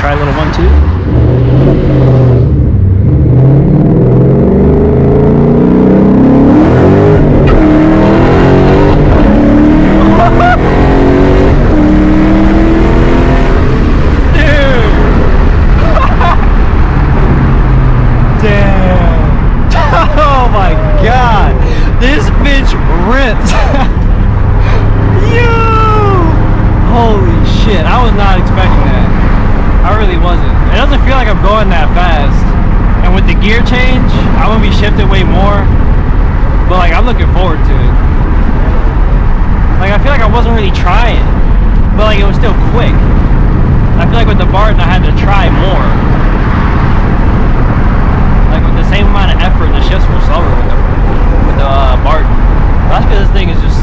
try a little 1-2. This bitch ripped. Yo! Holy shit, I was not expecting that. I really wasn't. It doesn't feel like I'm going that fast. And with the gear change, I'm gonna be shifted way more. But like, I'm looking forward to it. Like, I feel like I wasn't really trying. But like, it was still quick. I feel like with the Barton, I had to try more. Like with the same amount of effort, the shifts were slower with the Barton. That's because this thing is just